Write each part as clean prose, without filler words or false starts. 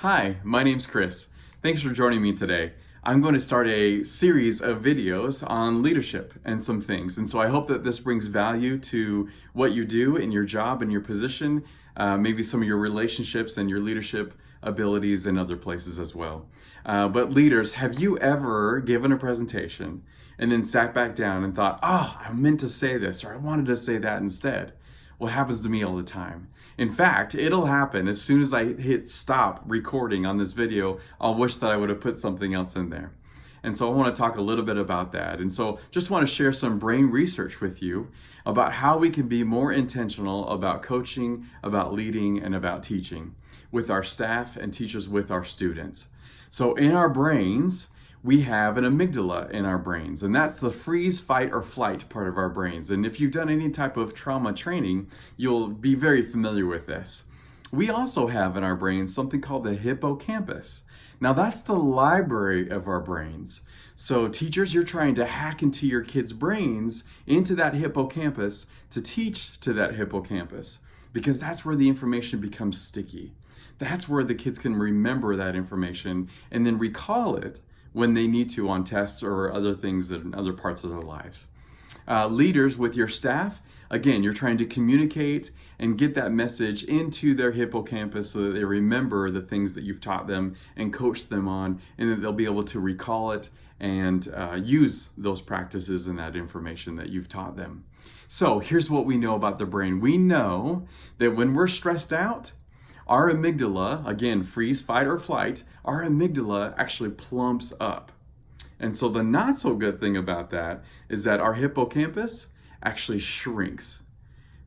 Hi, my name's Chris. Thanks for joining me today. I'm going to start a series of videos on leadership and some things. And so I hope that this brings value to what you do in your job and your position, maybe some of your relationships and your leadership abilities in other places as well. But leaders, have you ever given a presentation and then sat back down and thought, I meant to say this, or I wanted to say that instead? What happens to me all the time. In fact, it'll happen as soon as I hit stop recording on this video. I'll wish that I would have put something else in there. And so I want to talk a little bit about that. And so just want to share some brain research with you about how we can be more intentional about coaching, about leading, and about teaching with our staff and teachers with our students. So in our brains, we have an amygdala in our brains, and that's the freeze, fight, or flight part of our brains. And if you've done any type of trauma training, you'll be very familiar with this. We also have in our brains something called the hippocampus. Now that's the library of our brains. So teachers, you're trying to hack into your kids' brains, into that hippocampus, to teach to that hippocampus, because that's where the information becomes sticky. That's where the kids can remember that information and then recall it when they need to on tests or other things in other parts of their lives. Leaders with your staff, again, you're trying to communicate and get that message into their hippocampus so that they remember the things that you've taught them and coach them on, and that they'll be able to recall it and use those practices and that information that you've taught them. So here's what we know about the brain. We know that when we're stressed out, our amygdala, again, freeze, fight, or flight, our amygdala actually plumps up. And so the not so good thing about that is that our hippocampus actually shrinks.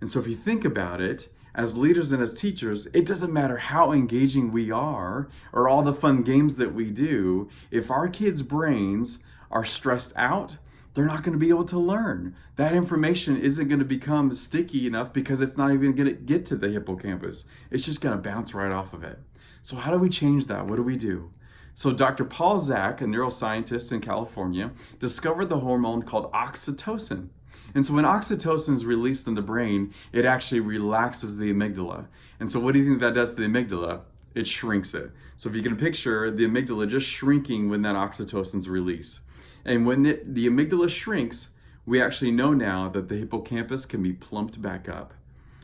And so if you think about it, as leaders and as teachers, it doesn't matter how engaging we are or all the fun games that we do, if our kids' brains are stressed out, they're not going to be able to learn. That information isn't going to become sticky enough because it's not even going to get to the hippocampus. It's just going to bounce right off of it. So how do we change that? What do we do? So Dr. Paul Zak, a neuroscientist in California, discovered the hormone called oxytocin. And so when oxytocin is released in the brain, it actually relaxes the amygdala. And so what do you think that does to the amygdala? It shrinks it. So if you can picture the amygdala just shrinking when that oxytocin is released. And when the amygdala shrinks, we actually know now that the hippocampus can be plumped back up.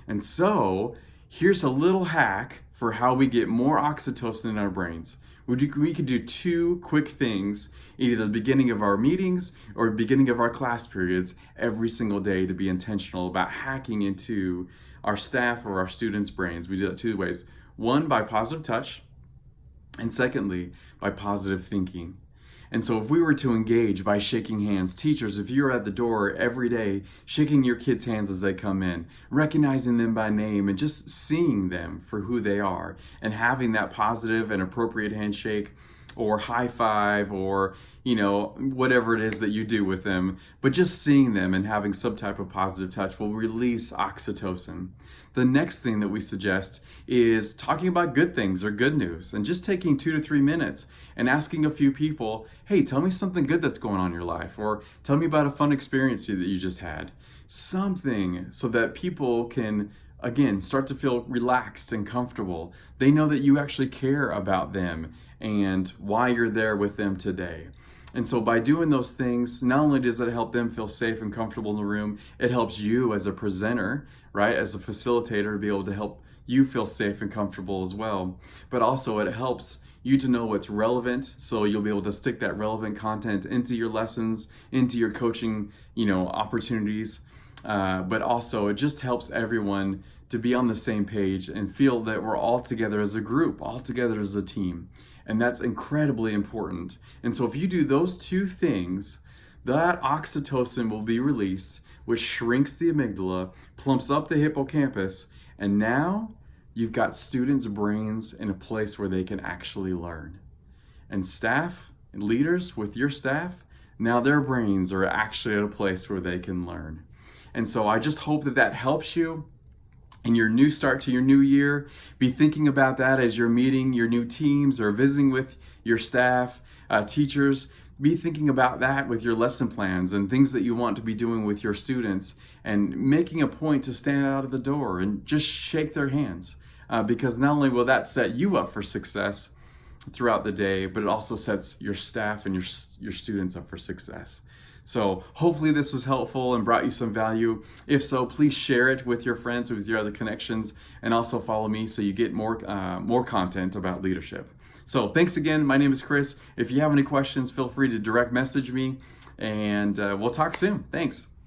And so here's a little hack for how we get more oxytocin in our brains. We could do two quick things, either the beginning of our meetings or the beginning of our class periods every single day, to be intentional about hacking into our staff or our students' brains. We do that two ways. One, by positive touch, and secondly, by positive thinking. And so if we were to engage by shaking hands, teachers, if you're at the door every day, shaking your kids' hands as they come in, recognizing them by name and just seeing them for who they are, and having that positive and appropriate handshake or high five or, whatever it is that you do with them, but just seeing them and having some type of positive touch will release oxytocin. The next thing that we suggest is talking about good things or good news, and just taking 2 to 3 minutes and asking a few people, hey, tell me something good that's going on in your life, or tell me about a fun experience that you just had. Something so that people can, again, start to feel relaxed and comfortable. They know that you actually care about them and why you're there with them today. And so by doing those things, not only does it help them feel safe and comfortable in the room, it helps you as a presenter, right, as a facilitator, to be able to help you feel safe and comfortable as well. But also it helps you to know what's relevant, so you'll be able to stick that relevant content into your lessons, into your coaching, opportunities. But also it just helps everyone to be on the same page and feel that we're all together as a group, all together as a team. And that's incredibly important. And so if you do those two things, that oxytocin will be released, which shrinks the amygdala, plumps up the hippocampus, and now you've got students' brains in a place where they can actually learn. And staff and leaders with your staff, now their brains are actually at a place where they can learn. And so I just hope that helps you in your new start to your new year. Be thinking about that as you're meeting your new teams or visiting with your staff, teachers. Be thinking about that with your lesson plans and things that you want to be doing with your students, and making a point to stand out of the door and just shake their hands, because not only will that set you up for success, throughout the day, but it also sets your staff and your students up for success. So hopefully this was helpful and brought you some value. If so, please share it with your friends, with your other connections, and also follow me so you get more content about leadership. So thanks again. My name is Chris. If you have any questions, feel free to direct message me, and we'll talk soon. Thanks.